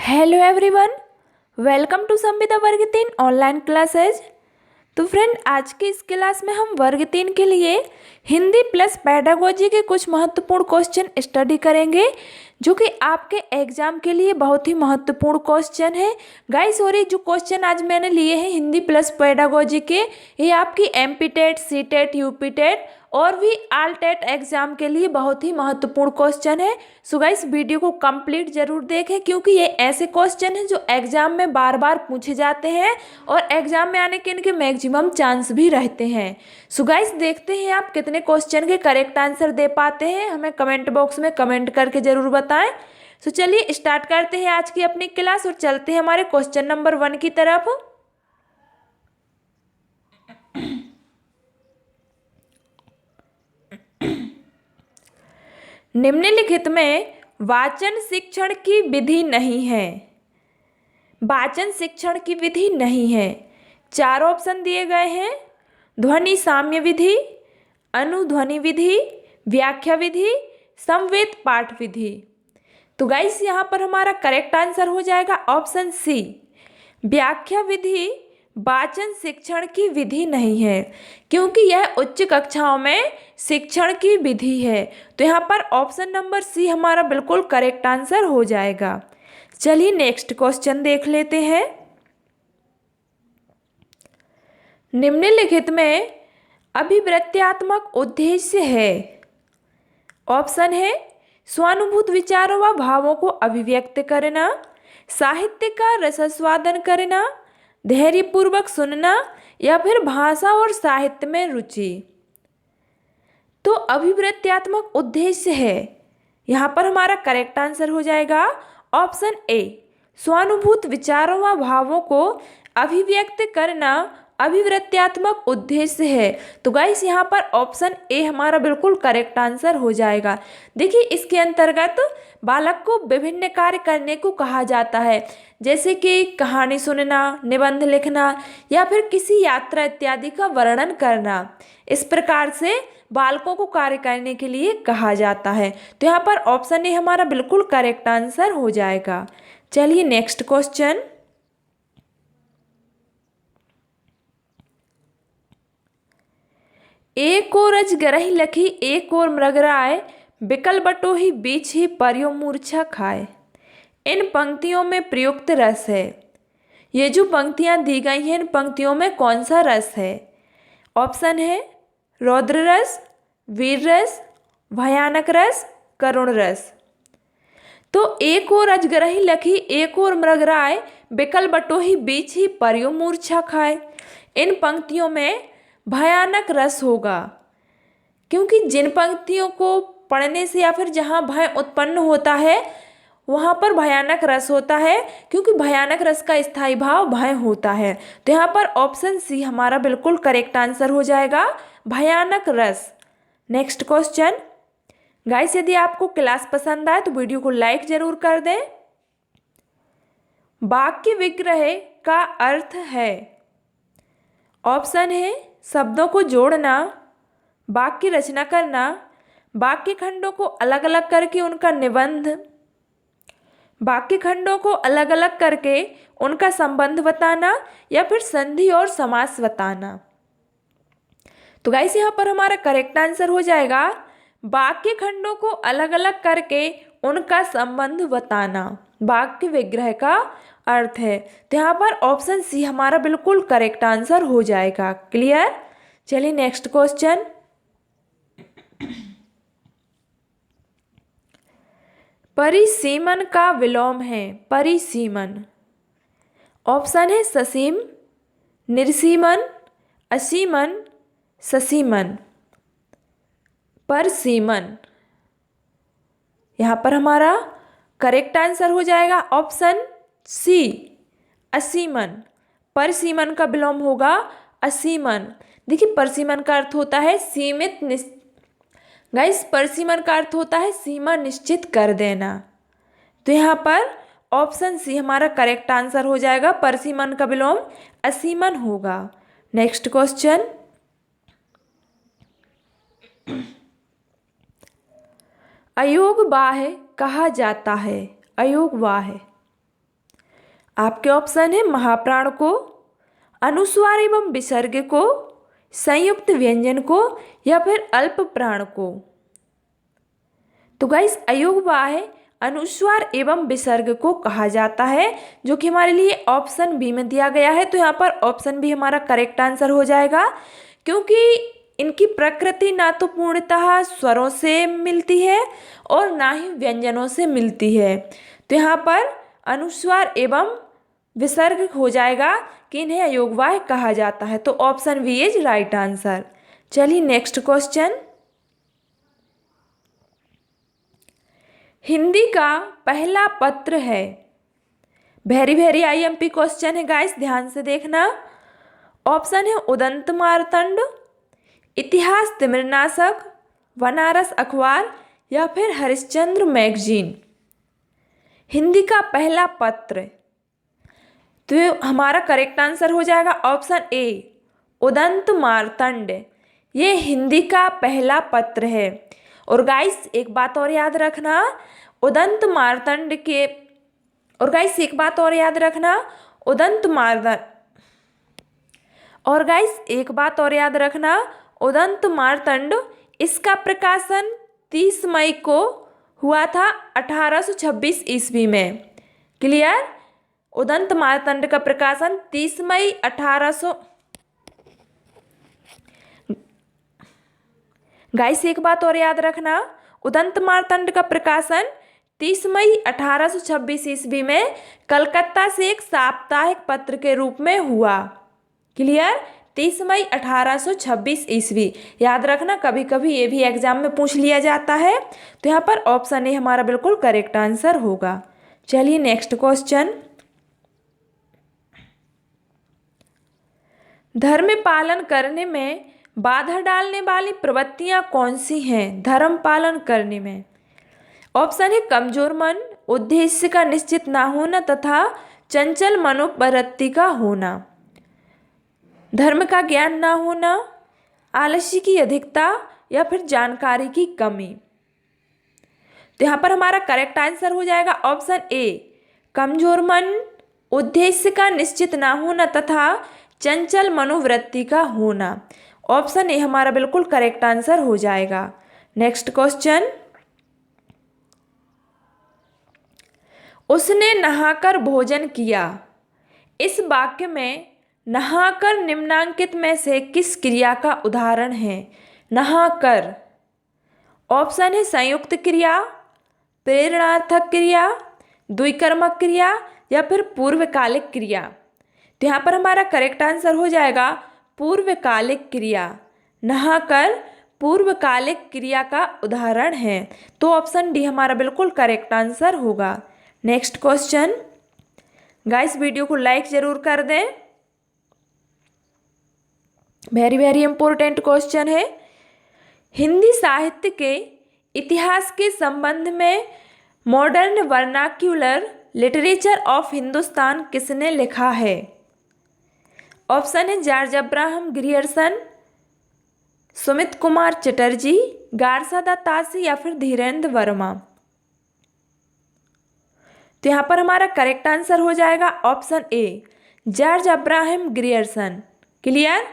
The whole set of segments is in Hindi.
हेलो एवरीवन, वेलकम टू संविदा वर्ग 3 ऑनलाइन क्लासेज। तो फ्रेंड, आज की इस क्लास में हम वर्ग 3 के लिए हिंदी प्लस पेडागोजी के कुछ महत्वपूर्ण क्वेश्चन स्टडी करेंगे, जो कि आपके एग्जाम के लिए बहुत ही महत्वपूर्ण क्वेश्चन है गाइस। और ये जो क्वेश्चन आज मैंने लिए हैं हिंदी प्लस पेडागोजी के, ये आपकी MP TET, C TET, UP TET और भी ऑल टेट एग्जाम के लिए बहुत ही महत्वपूर्ण क्वेश्चन है। सो गाइस, वीडियो को कंप्लीट जरूर देखें, क्योंकि ये ऐसे क्वेश्चन हैं जो एग्जाम में बार बार पूछे जाते हैं और एग्जाम में आने के इनके मैक्सिमम चांस भी रहते हैं। सो गाइस, देखते हैं आप कितने क्वेश्चन के करेक्ट आंसर दे पाते हैं, हमें कमेंट बॉक्स में कमेंट करके जरूर बताएं। सो चलिए स्टार्ट करते हैं आज की अपनी क्लास और चलते हैं हमारे क्वेश्चन नंबर 1 की तरफ। निम्नलिखित में वाचन शिक्षण की विधि नहीं है। वाचन शिक्षण की विधि नहीं है। 4 ऑप्शन दिए गए हैं: ध्वनि साम्य विधि, अनुध्वनि विधि, व्याख्या विधि, समवेत पाठ विधि। तो गाइस, यहाँ पर हमारा करेक्ट आंसर हो जाएगा ऑप्शन सी, व्याख्या विधि वाचन शिक्षण की विधि नहीं है, क्योंकि यह उच्च कक्षाओं में शिक्षण की विधि है। तो यहाँ पर ऑप्शन नंबर सी हमारा बिल्कुल करेक्ट आंसर हो जाएगा। चलिए नेक्स्ट क्वेश्चन देख लेते हैं। निम्नलिखित में अभिव्यक्त्यात्मक उद्देश्य है। ऑप्शन है स्वानुभूत विचारों व भावों को अभिव्यक्त करना, साहित्य का रसास्वादन करना, धैर्यपूर्वक सुनना, या फिर भाषा और साहित्य में रुचि। तो अभिव्यक्त्यात्मक उद्देश्य है, यहाँ पर हमारा करेक्ट आंसर हो जाएगा ऑप्शन ए, स्वानुभूत विचारों व भावों को अभिव्यक्त करना अभिव्यक्त्यात्मक उद्देश्य है। तो गाइस, यहाँ पर ऑप्शन ए हमारा बिल्कुल करेक्ट आंसर हो जाएगा। देखिए, इसके अंतर्गत बालक को विभिन्न कार्य करने को कहा जाता है, जैसे कि कहानी सुनना, निबंध लिखना, या फिर किसी यात्रा इत्यादि का वर्णन करना। इस प्रकार से बालकों को कार्य करने के लिए कहा जाता है। तो यहाँ पर ऑप्शन ए हमारा बिल्कुल करेक्ट आंसर हो जाएगा। चलिए नेक्स्ट क्वेश्चन। एक और अजगरहि लखी एक और मृगराय, बिकल बटोही बीच ही परियो मूर्छा खाए। इन पंक्तियों में प्रयुक्त रस है। ये जो पंक्तियां दी गई हैं, इन पंक्तियों में कौन सा रस है? ऑप्शन है रौद्र रस, वीर रस, भयानक रस, करुण रस। तो एक और अजगरहि लखी एक और मृगराय, बिकल बटोही बीच ही परियो मूर्छा खाए। इन पंक्तियों में भयानक रस होगा, क्योंकि जिन पंक्तियों को पढ़ने से या फिर जहाँ भय उत्पन्न होता है वहाँ पर भयानक रस होता है, क्योंकि भयानक रस का स्थायी भाव भय होता है। तो यहाँ पर ऑप्शन सी हमारा बिल्कुल करेक्ट आंसर हो जाएगा, भयानक रस। Next question. गाइस, यदि आपको क्लास पसंद आए तो वीडियो को लाइक जरूर कर दें। वाक्य विग्रह का अर्थ है। ऑप्शन है शब्दों को जोड़ना, वाक्य रचना करना, वाक्य खंडों को अलग अलग करके उनका निबंध, वाक्य खंडों को अलग अलग करके उनका संबंध बताना, या फिर संधि और समास बताना। तो गाइस, यहाँ पर हमारा करेक्ट आंसर हो जाएगा वाक्य खंडों को अलग अलग करके उनका संबंध बताना, वाक्य विग्रह का अर्थ है। तो यहाँ पर ऑप्शन सी हमारा बिल्कुल करेक्ट आंसर हो जाएगा। क्लियर? चलिए नेक्स्ट क्वेश्चन। परिसीमन का विलोम है। परिसीमन। ऑप्शन है ससीम, निर्सीमन, असीमन, ससीमन। परसीमन। यहाँ पर हमारा करेक्ट आंसर हो जाएगा ऑप्शन सी, असीमन। परसीमन का विलोम होगा असीमन। देखिए, परसीमन का अर्थ होता है सीमित गाइस, परसीमन का अर्थ होता है सीमा निश्चित कर देना। तो यहाँ पर ऑप्शन सी हमारा करेक्ट आंसर हो जाएगा, परसीमन का विलोम असीमन होगा। Next question. अयोग्यवाह कहा जाता है। अयोग्यवाह आपके ऑप्शन है महाप्राण को, अनुस्वार एवं विसर्ग को, संयुक्त व्यंजन को या फिर अल्प प्राण को। तो गाइस अयोगवाह है अनुस्वार एवं विसर्ग को कहा जाता है, जो कि हमारे लिए ऑप्शन बी में दिया गया है। तो यहाँ पर ऑप्शन बी हमारा करेक्ट आंसर हो जाएगा, क्योंकि इनकी प्रकृति ना तो पूर्णतः स्वरों से मिलती है और ना ही व्यंजनों से मिलती है। तो यहाँ पर अनुस्वार एवं विसर्ग हो जाएगा कि इन्हें अयोगवाह कहा जाता है। तो option B is right answer. चलिए नेक्स्ट क्वेश्चन। हिंदी का पहला पत्र है, वेरी वेरी आईएमपी क्वेश्चन है गाइस, ध्यान से देखना। ऑप्शन है उदंत मार्तंड, इतिहास तिमिरनाशक, बनारस अखबार या फिर हरिश्चंद्र मैगजीन। हिंदी का पहला पत्र, तो हमारा करेक्ट आंसर हो जाएगा ऑप्शन ए उदंत मार्तंड। ये हिंदी का पहला पत्र है। और गाइस एक बात और याद रखना, उदंत मार्तंड के, और गाइस एक बात और याद रखना, उदंत मार्तंड, और गाइस एक बात और याद रखना, उदंत मार्तंड इसका प्रकाशन 30 मई को हुआ था 1826 ईस्वी में। क्लियर? उदंत मार्तंड का प्रकाशन 30 मई 1800। गाइस एक बात और याद रखना, उदंत मार्तंड का प्रकाशन 30 मई 1826 ईस्वी में कलकत्ता से एक साप्ताहिक पत्र के रूप में हुआ। क्लियर? 30 मई 1826 ईस्वी। याद रखना, कभी कभी ये भी एग्जाम में पूछ लिया जाता है। तो यहाँ पर ऑप्शन ए हमारा बिल्कुल करेक्ट आंसर होगा। चलिए नेक्स्ट क्वेश्चन। धर्म पालन करने में बाधा डालने वाली प्रवृत्तियां कौन सी हैं? धर्म पालन करने में ऑप्शन है कमजोर मन, उद्देश्य का निश्चित ना होना तथा चंचल मनोवृत्ति का होना, धर्म का ज्ञान ना होना, आलस्य की अधिकता या फिर जानकारी की कमी। तो यहाँ पर हमारा करेक्ट आंसर हो जाएगा ऑप्शन ए कमजोर मन, उद्देश्य का निश्चित ना होना तथा चंचल मनोवृत्ति का होना। ऑप्शन ए हमारा बिल्कुल करेक्ट आंसर हो जाएगा। Next question. उसने नहाकर भोजन किया, इस वाक्य में नहाकर निम्नांकित में से किस क्रिया का उदाहरण है? नहाकर। ऑप्शन है संयुक्त क्रिया, प्रेरणार्थक क्रिया, द्विकर्मक क्रिया या फिर पूर्वकालिक क्रिया। तो यहाँ पर हमारा करेक्ट आंसर हो जाएगा पूर्वकालिक क्रिया। नहाकर पूर्वकालिक क्रिया का उदाहरण है। तो ऑप्शन डी हमारा बिल्कुल करेक्ट आंसर होगा। Next question. गाइस वीडियो को लाइक जरूर कर दें, वेरी वेरी इंपॉर्टेंट क्वेश्चन है। हिंदी साहित्य के इतिहास के संबंध में modern vernacular literature of Hindustan किसने लिखा है? ऑप्शन है George Abraham Grierson, Sumit Kumar Chatterji, Garcin de Tassy या फिर धीरेन्द्र वर्मा। तो यहाँ पर हमारा करेक्ट आंसर हो जाएगा option A George Abraham Grierson. Clear?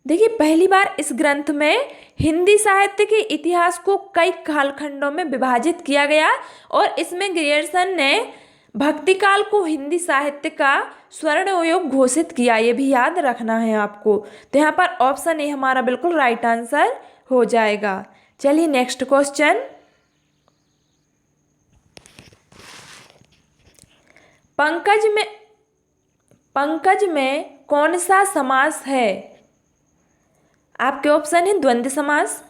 देखिए पहली बार इस ग्रंथ में हिंदी साहित्य के इतिहास को कई कालखंडों में विभाजित किया गया और इसमें ग्रियर्सन ने भक्ति काल को हिंदी साहित्य का स्वर्ण युग घोषित किया। ये भी याद रखना है आपको। तो यहाँ पर ऑप्शन ए हमारा बिल्कुल राइट आंसर हो जाएगा। चलिए नेक्स्ट क्वेश्चन। पंकज में कौन सा समास है? आपके ऑप्शन है द्वंद्व समास,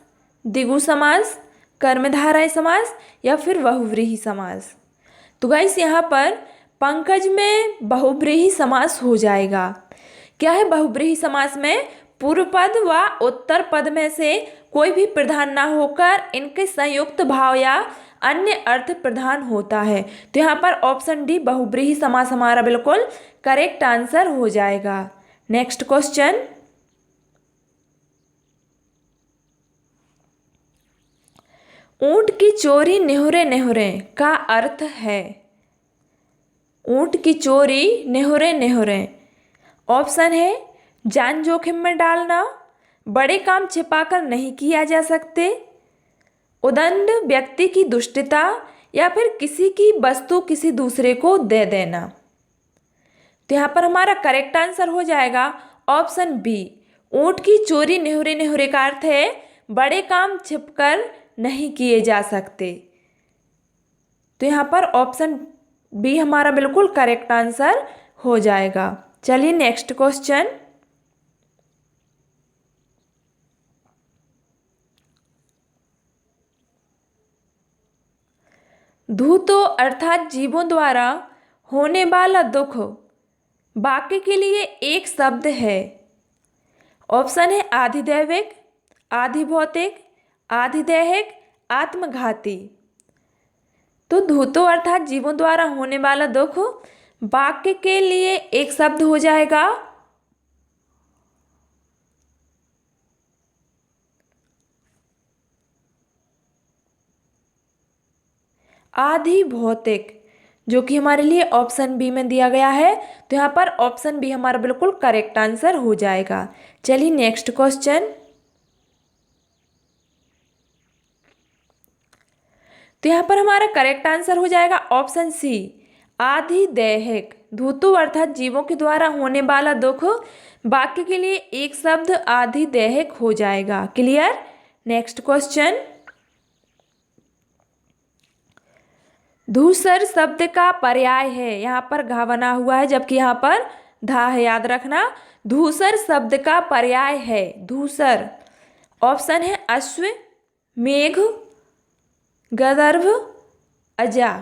द्विगु समास, कर्मधारय समास या फिर बहुव्रीहि समास। तो गाइस यहाँ पर पंकज में बहुव्रीहि समास हो जाएगा। क्या है बहुव्रीहि समास में? पूर्व पद व उत्तर पद में से कोई भी प्रधान ना होकर इनके संयुक्त भाव या अन्य अर्थ प्रधान होता है। तो यहाँ पर ऑप्शन डी बहुव्रीहि समास हमारा बिल्कुल करेक्ट आंसर हो जाएगा। Next question. ऊंट की चोरी नेहुरे नेहुरे का अर्थ है? ऊँट की चोरी नेहुरे नेहुरे। ऑप्शन है जान जोखिम में डालना, बड़े काम छिपाकर नहीं किया जा सकते, उदंड व्यक्ति की दुष्टता, या फिर किसी की वस्तु किसी दूसरे को दे देना। तो यहाँ पर हमारा करेक्ट आंसर हो जाएगा ऑप्शन बी, ऊँट की चोरी नेहुरे नेहुरे का अर्थ है बड़े काम छिपकर नहीं किए जा सकते। तो यहाँ पर ऑप्शन बी हमारा बिल्कुल करेक्ट आंसर हो जाएगा। चलिए नेक्स्ट क्वेश्चन। धूतो अर्थात जीवों द्वारा होने वाला दुख वाक्य के लिए एक शब्द है। ऑप्शन है आधिदैविक, आधिभौतिक, आधिदैहिक, आत्मघाती। तो धूतो अर्थात जीवों द्वारा होने वाला दुख वाक्य के लिए एक शब्द हो जाएगा आधिभौतिक, जो कि हमारे लिए ऑप्शन बी में दिया गया है। तो यहाँ पर ऑप्शन बी हमारा बिल्कुल करेक्ट आंसर हो जाएगा। चलिए नेक्स्ट क्वेश्चन। तो यहाँ पर हमारा करेक्ट आंसर हो जाएगा ऑप्शन सी, आधिदैहिक। धूतो अर्थात जीवों के द्वारा होने वाला दुख वाक्य के लिए एक शब्द आधिदैहिक हो जाएगा। क्लियर। Next question. धूसर शब्द का पर्याय है, यहाँ पर घा बना हुआ है जबकि यहाँ पर धा है, याद रखना। धूसर शब्द का पर्याय है धूसर। ऑप्शन है अश्व, मेघ, गंधर्व, अजा।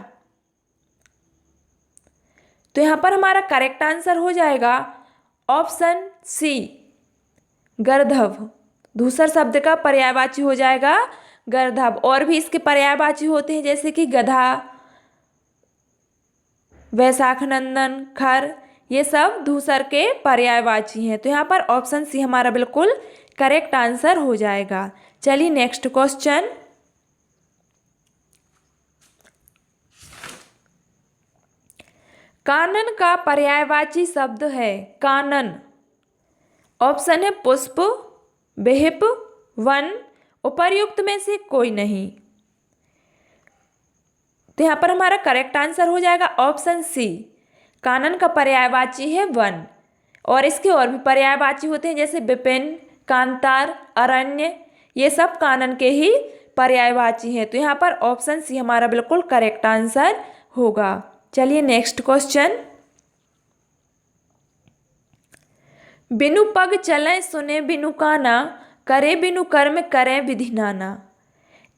तो यहाँ पर हमारा करेक्ट आंसर हो जाएगा ऑप्शन सी, गर्दभ। धूसर शब्द का पर्यायवाची हो जाएगा गर्दभ। और भी इसके पर्यायवाची होते हैं जैसे कि गधा, वैशाख नंदन, खर, ये सब धूसर के पर्यायवाची हैं। तो यहाँ पर ऑप्शन सी हमारा बिल्कुल करेक्ट आंसर हो जाएगा। चलिए नेक्स्ट क्वेश्चन। कानन का पर्यायवाची शब्द है कानन। ऑप्शन है पुष्प, विहिप, वन, उपर्युक्त में से कोई नहीं। तो यहाँ पर हमारा करेक्ट आंसर हो जाएगा ऑप्शन सी, कानन का पर्यायवाची है वन। और इसके और भी पर्यायवाची होते हैं जैसे विपिन, कांतार, अरण्य, ये सब कानन के ही पर्यायवाची हैं। तो यहाँ पर ऑप्शन सी हमारा बिल्कुल करेक्ट आंसर होगा। चलिए नेक्स्ट क्वेश्चन। बिनु पग चलें सुने बिनु काना, करे बिनु कर्म करें विधि नाना।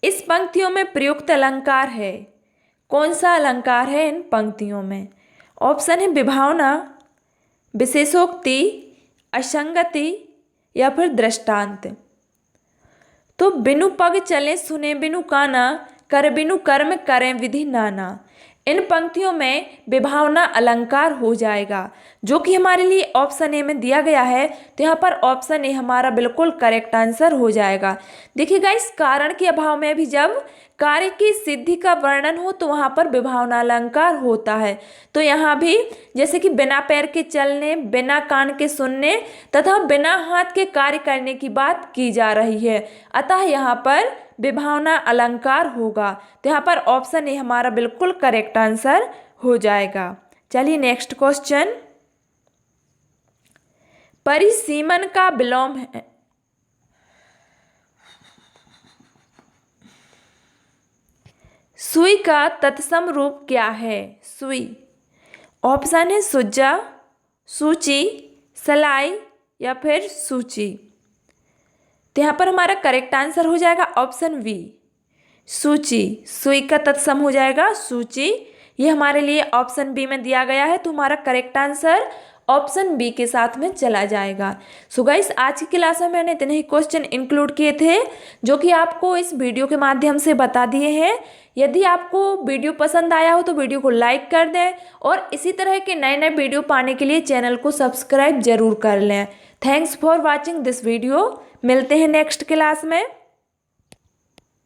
इस पंक्तियों में प्रयुक्त अलंकार है, कौन सा अलंकार है इन पंक्तियों में? ऑप्शन है विभावना, विशेषोक्ति, असंगति, या फिर दृष्टांत। तो बिनु पग चले सुने बिनु काना, कर बिनु कर्म करें विधि नाना, इन पंक्तियों में विभावना अलंकार हो जाएगा, जो कि हमारे लिए ऑप्शन ए में दिया गया है। तो यहाँ पर ऑप्शन ए हमारा बिल्कुल करेक्ट आंसर हो जाएगा। देखिएगा, इस कारण के अभाव में भी जब कार्य की सिद्धि का वर्णन हो तो वहाँ पर विभावना अलंकार होता है। तो यहाँ भी जैसे कि बिना पैर के चलने, बिना कान के सुनने तथा बिना हाथ के कार्य करने की बात की जा रही है, अतः यहाँ पर विभावना अलंकार होगा। तो यहाँ पर ऑप्शन ए हमारा बिल्कुल करेक्ट आंसर हो जाएगा। चलिए नेक्स्ट क्वेश्चन। परिसीमन का विलोम है, सुई का तत्सम रूप क्या है? सुई। ऑप्शन है सुजा, सूची, सलाई, या फिर सूची। तो यहाँ पर हमारा करेक्ट आंसर हो जाएगा ऑप्शन बी, सूची। सुई का तत्सम हो जाएगा सूची। ये हमारे लिए ऑप्शन बी में दिया गया है, तो हमारा करेक्ट आंसर ऑप्शन बी के साथ में चला जाएगा। सो गाइस, आज की क्लास में मैंने इतने ही क्वेश्चन इंक्लूड किए थे जो कि आपको इस वीडियो के माध्यम से बता दिए हैं। यदि आपको वीडियो पसंद आया हो तो वीडियो को लाइक कर दें और इसी तरह के नए नए वीडियो पाने के लिए चैनल को सब्सक्राइब जरूर कर लें। Thanks for watching this video. मिलते हैं नेक्स्ट क्लास में।